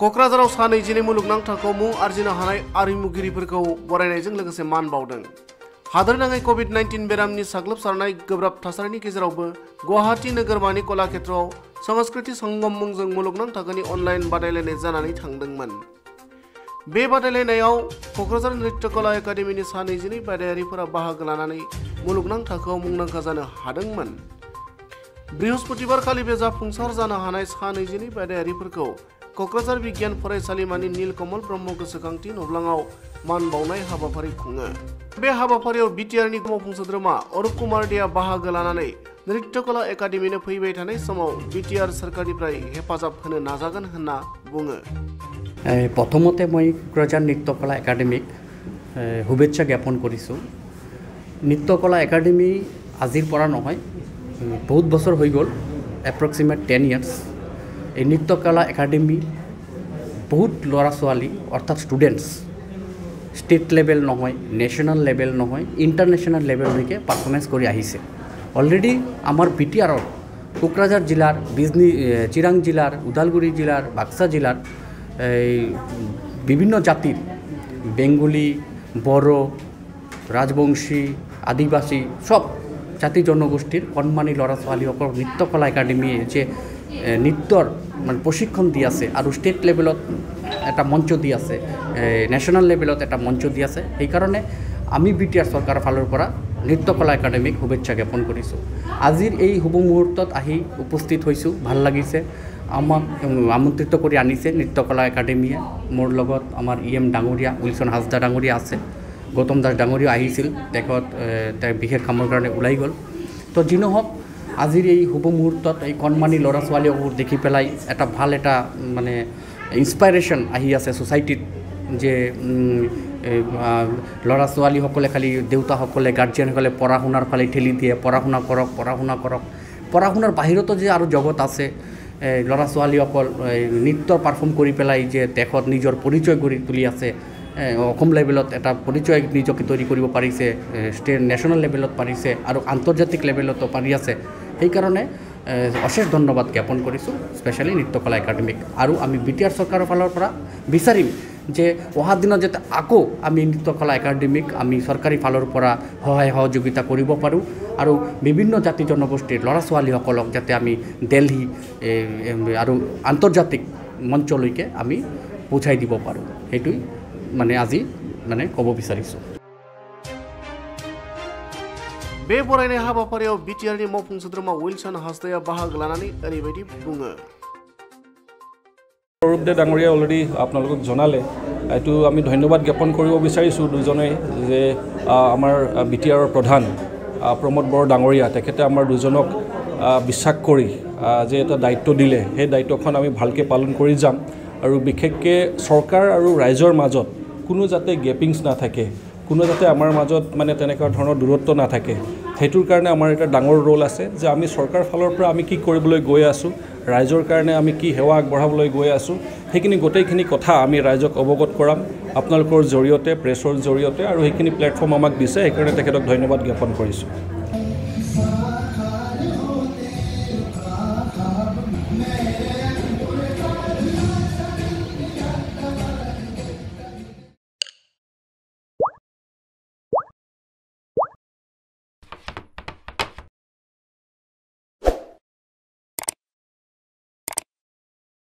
क'क्राझाराव सा 20 मुलुगनां थाखोआव मुं आर्जिनो हानाय आरिमुगिरिफोरखौ बरायनायजों लोगोसे मान बावदों। हादोरनाङै कोविड-19 बेरामनि साग्लोबसारनाय गोब्राब थासारिनि गेजेरावबो गुवाहाटी नोगोरमानि कलाक्षेत्रआव संस्कृति संगम मुंजों मुलुगनां थाखोनि अनलाइन बादायलायनाय जानानै थांदोंमोन। बे बादायलायनायाव क'क्राझार नृत्य कला एकाडेमिनि सा 20 बादायारिफोरा बाहागो लानानै मुलुगनां थाखोआव मुंदांखा जानो हादोंमोन। बृहस्पतिबारखालि बे जाफुंसार जानो हानाय सा 20 बादायारिफोरखौ क'क्राझार बिगियान फरायसालिमानि नीलकमल ब्रह्म गोसोखांथि न'ब्लाङाव मान बावनाय हाबाफारि खुङो। बे हाबाफारियाव बिटिआरनि मावफुं सोद्रोमा अरुप कुमार देआ बाहागो लानानै नृत्य कला एकाडेमिनो फैबाय थानाय समाव बिटिआर सरकारनिफ्राय हेफाजाब होनो नाजागोन होनना बुङो। प्रथमते मैं क'क्राझार नृत्य कला एकाडेमिक शुभेच्छा ज्ञापन करिছোঁ। नृत्य कला एकाडेमी आजिर পৰা নহয়, बहुत बছर হৈ গ'ল, एप्रक्सिमेट 10 years। এই নৃত্য কলা একাডেমি বহুত ল'ৰা ছোৱালী অৰ্থাৎ ষ্টুডেণ্টছ ষ্টেট লেভেল নহয়, নেশ্যনেল লেভেল নহয়, ইণ্টাৰনেশ্যনেল লেভেললৈকে পাৰফৰ্মেঞ্চ কৰি আহিছে। অলৰেডি আমাৰ বিটিআৰত কোকৰাঝাৰ জিলাৰ, চিৰাং জিলাৰ, ওদালগুৰি জিলাৰ, বাক্সা জিলাৰ বিভিন্ন জাতিৰ বেংগলী, বড়ো, ৰাজবংশী, আদিবাসী সব জাতি জনগোষ্ঠীৰ কণমানি ল'ৰা ছোৱালীসকল নৃত্য কলা একাডেমীয়ে যে নৃত্যৰ মানে প্ৰশিক্ষণ দি আছে আৰু ষ্টেট লেভেলত এটা মঞ্চ দি আছে, নেশ্যনেল লেভেলত এটা মঞ্চ দি আছে। সেইকাৰণে আমি বিটিআৰ চৰকাৰৰ ফালৰ পৰা নৃত্য কলা একাডেমিক শুভেচ্ছা জ্ঞাপন কৰিছোঁ। আজিৰ এই শুভ মুহূৰ্তত আহি উপস্থিত হৈছোঁ, ভাল লাগিছে। আমাক আমন্ত্ৰিত কৰি আনিছে নৃত্য কলা একাডেমীয়ে। মোৰ লগত আমাৰ EM ডাঙৰীয়া, উইলছন হাজদা ডাঙৰীয়া আছে, গৌতম দাস ডাঙৰীয়া আহিছিল, তেখেত বিশেষ কামৰ কাৰণে ওলাই গ'ল। তো যি নহওক, আজিৰ এই শুভ মুহূৰ্তত এই কণমানি ল'ৰা ছোৱালীবোৰ দেখি পেলাই এটা ভাল এটা মানে ইনস্পাইৰেশ্যন আহি আছে ছ'চাইটিত, যে ল'ৰা ছোৱালীসকলে খালি দেউতাসকলে, গাৰ্জিয়ানসকলে পঢ়া শুনাৰ ফালে ঠেলি দিয়ে, পঢ়া শুনা কৰক, পঢ়া শুনা কৰক। পঢ়া শুনাৰ বাহিৰতো যে আৰু জগত আছে, ল'ৰা ছোৱালীসকল নৃত্য পাৰফৰ্ম কৰি পেলাই যে দেশত নিজৰ পৰিচয় গঢ়ি তুলি আছে, অসম লেভেলত এটা পৰিচয় নিজকে তৈৰি কৰিব পাৰিছে, ষ্টেট নেশ্যনেল লেভেলত পাৰিছে আৰু আন্তৰ্জাতিক লেভেলতো পাৰি আছে। সেইকাৰণে অশেষ ধন্যবাদ জ্ঞাপন কৰিছোঁ স্পেচিয়েলি নৃত্য কলা একাডেমিক। আৰু আমি বিটিআৰ চৰকাৰৰ ফালৰ পৰা বিচাৰিম যে অহা দিনত যাতে আকৌ আমি নৃত্য কলা একাডেমিক আমি চৰকাৰী ফালৰ পৰা সহায় সহযোগিতা কৰিব পাৰোঁ আৰু বিভিন্ন জাতি জনগোষ্ঠীৰ ল'ৰা ছোৱালীসকলক যাতে আমি দিল্লী আৰু আন্তৰ্জাতিক মঞ্চলৈকে আমি পহুচাই দিব পাৰোঁ, সেইটোই মানে আজি মানে ক'ব বিচাৰিছোঁ। बे बरायनाय हाबाफारियाव बिटिआरनि मावफुं सोद्रोमा उइलसन हाजदाया बाहागो लानानै ओरैबायदि बुङो। অৰুপ দে ডাঙৰীয়া অলৰেডি আপোনালোকক জনালে, এইটো আমি ধন্যবাদ জ্ঞাপন কৰিব বিচাৰিছোঁ দুজনেই, যে আমাৰ বিটিআৰৰ প্ৰধান প্ৰমোদ বড়ো ডাঙৰীয়া, তেখেতে আমাৰ দুজনক বিশ্বাস কৰি যে এটা দায়িত্ব দিলে, সেই দায়িত্বখন আমি ভালকৈ পালন কৰি যাম। আৰু বিশেষকৈ চৰকাৰ আৰু ৰাইজৰ মাজত কোনো যাতে গেপিংছ নাথাকে, কোনো যাতে আমাৰ মাজত মানে তেনেকুৱা ধৰণৰ দূৰত্ব নাথাকে, সেইটোৰ কাৰণে আমাৰ এটা ডাঙৰ ৰোল আছে, যে আমি চৰকাৰ ফালৰ পৰা আমি কি কৰিবলৈ গৈ আছোঁ, ৰাইজৰ কাৰণে আমি কি সেৱা আগবঢ়াবলৈ গৈ আছোঁ, সেইখিনি গোটেইখিনি কথা আমি ৰাইজক অৱগত কৰাম আপোনালোকৰ জৰিয়তে, প্ৰেছৰ জৰিয়তে। আৰু সেইখিনি প্লেটফৰ্ম আমাক দিছে, সেইকাৰণে তেখেতক ধন্যবাদ জ্ঞাপন কৰিছোঁ।